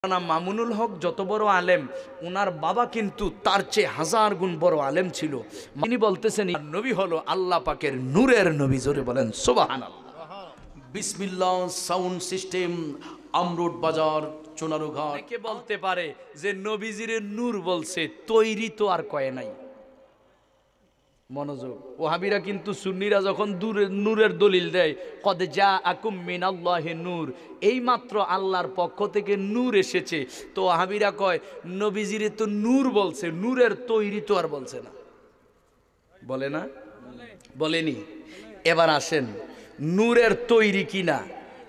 মাওলানা মামুনুল হক যত বড় আলেম, ওনার বাবা কিন্তু তার চেয়ে হাজার গুণ বড় আলেম ছিল। তিনি বলতেছেন নবী হলো আল্লাহ পাকের নূরের নবী। জোরে বলেন সুবহানাল্লাহ। বিসমিল্লাহ সাউন্ড সিস্টেম, আমরুট বাজার, চুনারুঘাট। কে বলতে পারে যে নবীজির নূর বলছে, তৈরি তো আর কয় নাই। মনোযোগ, ওহাবিরা কিন্তু সুন্নিরা যখন নূরের দলিল দেয়, কদ জাআকুম মিনাল্লাহি নূর, এই মাত্র আল্লাহর পক্ষ থেকে নূর এসেছে, তো ওহাবিরা কয় নবীজিরে তো নূর বলছে, নূরের তৈরি তো আর বলছে না। বলে না? বলেনি। এবার আসেন, নূরের তৈরি কিনা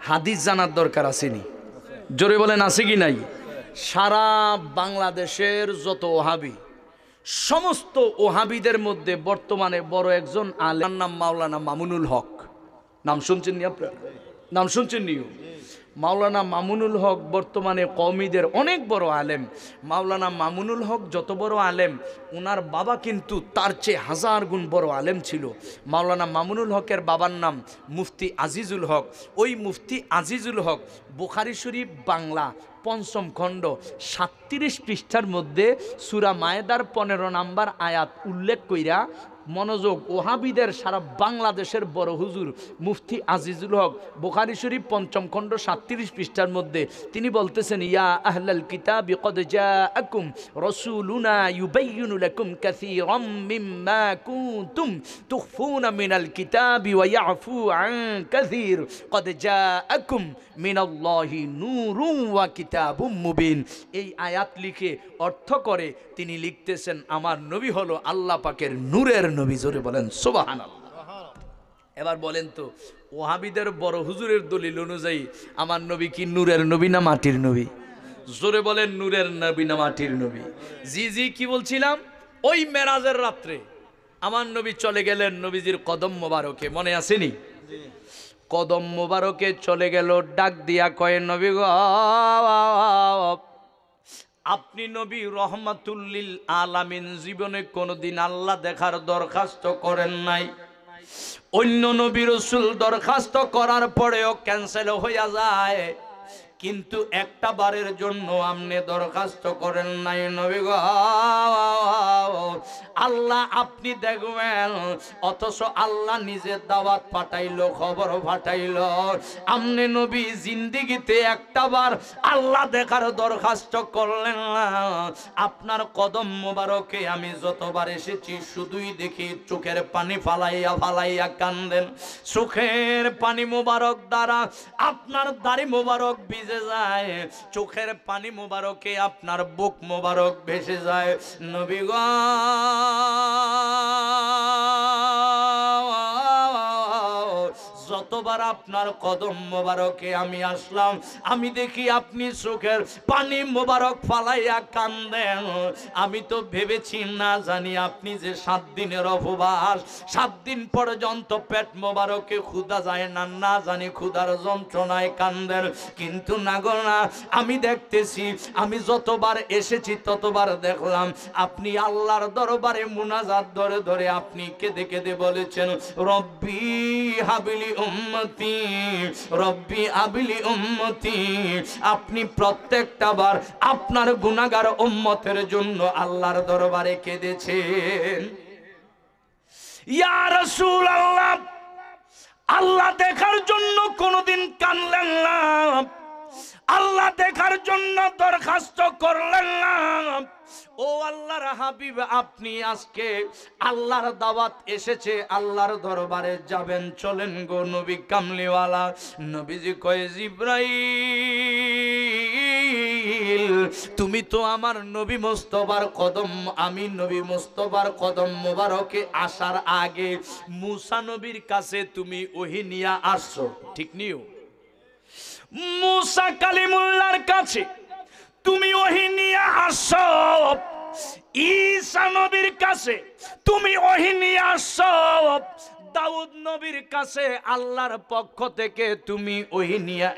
হাদিস জানার দরকার আসেনি? জোরে বলেন আছে কি নাই? সারা বাংলাদেশের যত ওহাবি, সমস্ত ওহাবিদের মধ্যে বর্তমানে বড় একজন আলেম, নাম মাওলানা মামুনুল হক। নাম শুনছেন নি আপনারা? নাম শুনছেন নি? মাওলানা মামুনুল হক বর্তমানে কওমিদের অনেক বড় আলেম। মাওলানা মামুনুল হক যত বড় আলেম, ওনার বাবা কিন্তু তার চেয়ে হাজার গুণ বড় আলেম ছিল। মাওলানা মামুনুল হকের বাবার নাম মুফতি আজিজুল হক। ওই মুফতি আজিজুল হক বুখারী শরীফ বাংলা ৫ম খণ্ড ৩৭ পৃষ্ঠার মধ্যে সূরা মায়েদার ১৫ নম্বর আয়াত উল্লেখ কইরা, মনোযোগ, ওহাবিদের সারা বাংলাদেশের বড় হুজুর মুফতি আজিজুল হক বুখারী শরীফ ৫ম খণ্ড ৩৭ পৃষ্ঠার মধ্যে তিনি বলতেছেন, ইয়া আহলাল কিতাবি কদ জাআকুম রাসূলুনা ইউবাইয়িনু লাকুম কাসীরাম মিম্মা কুনতুম তুখফুনা মিনাল কিতাবি ওয়া ইয়াফু আন কাসীর কদ জাআকুম মিনাল্লাহি নূরুন ওয়া কিতাবুম মুবিন। এই আয়াত লিখে অর্থ করে তিনি লিখতেছেন, আমার নবী হলো আল্লাহ পাকের নূরের নবী। জোরে বলেন সুবহানাল্লাহ। এবার বলেন তো, ওহাবিদের বড় হুজুরের দলিল অনুযায়ী আমার নবী কি নূরের নবী না মাটির নবী? জোরে বলেন, নূরের নবী না মাটির নবী? জি জি, কি বলছিলাম? ওই মেরাজের রাত্রে আমার নবী চলে গেলেন নবীজির কদম মোবারকে, মনে আসেনি? কদম মোবারকে চলে গেল, ডাক দিয়া কয়, নবী গো, আপনি নবী রহমাতুল্লিল আলামিন, জীবনে কোনোদিন আল্লাহ দেখার দরখাস্ত করেন নাই। অন্য নবী রাসূল দরখাস্ত করার পরেও ক্যান্সেল হইয়া যায়, কিন্তু একটা বারের জন্য আপনি দরখাস্ত করেন নাই। নবী গো, আল্লাহ আপনি দেখবেন, অথচ আল্লাহ নিজে দাওয়াত পাঠাইলো, খবর পাঠাইলো, আপনি নবী জিন্দেগিতে একটা বার আল্লাহ দেখার দরখাস্ত করলেন না। আপনার কদম মোবারকে আমি যতবার এসেছি শুধুই দেখি চোখের পানি ফালাইয়া ফালাইয়া কান্দেন। চোখের পানি মোবারক দ্বারা আপনার দাড়ি মোবারক ভিজে যায়, চোখের পানি মোবারকে আপনার বুক মোবারক ভেসে যায়। নবী গো, যতবার আপনার কদম মোবারকে আমি আসলাম, আমি দেখি আপনি চোখের পানি মোবারক ফালাইয়া কান্দেন। আমি তো ভেবেছি না জানি আপনি যে 7 দিনের উপবাস, 7 দিন পর্যন্ত পেট মোবারকে ক্ষুধা যায় না, না জানি ক্ষুধার যন্ত্রণায় কান্দেন। কিন্তু না গো না, আমি দেখতেছি, আমি যতবার এসেছি ততবার দেখলাম আপনি আল্লাহর দরবারে মুনাজাত ধরে ধরে আপনি কেঁদে কেঁদে বলেছেন, রব্বি হাবিলি উম্মতি, রব্বি আবিলি উম্মতি। আপনি প্রত্যেকটা বার আপনার গুনাহগার উম্মতের জন্য আল্লাহর দরবারে কেঁদেছেন। ইয়া রাসূলুল্লাহ, আল্লাহ দেখার জন্য কোনোদিন কাঁদলেন না, আল্লাহ দেখার জন্য দরখাস্ত করলেন না। ও আল্লাহর হাবিব, আপনি আজকে আল্লাহর দাওয়াত এসেছে, আল্লাহর দরবারে যাবেন, চলেন গো নবী কামলিওয়ালা। নবীজি কয়, জিবরাইল, তুমি তো আমার নবী মুস্তাফার কদম, আমি নবী মুস্তাফার কদম মোবারকে আসার আগে মুসা নবীর কাছে তুমি ওহী নিয়ে আসছো, ঠিক নিও? মুসা কালিমুল্লাহর কাছে তুমি ওহী নিয়ে আসছো, ঈসা নবীর কাছে তুমি ওহী নিয়ে আসছো, দাউদ নবীর কাছে আল্লাহর পক্ষ থেকে তুমি ওহী নিয়ে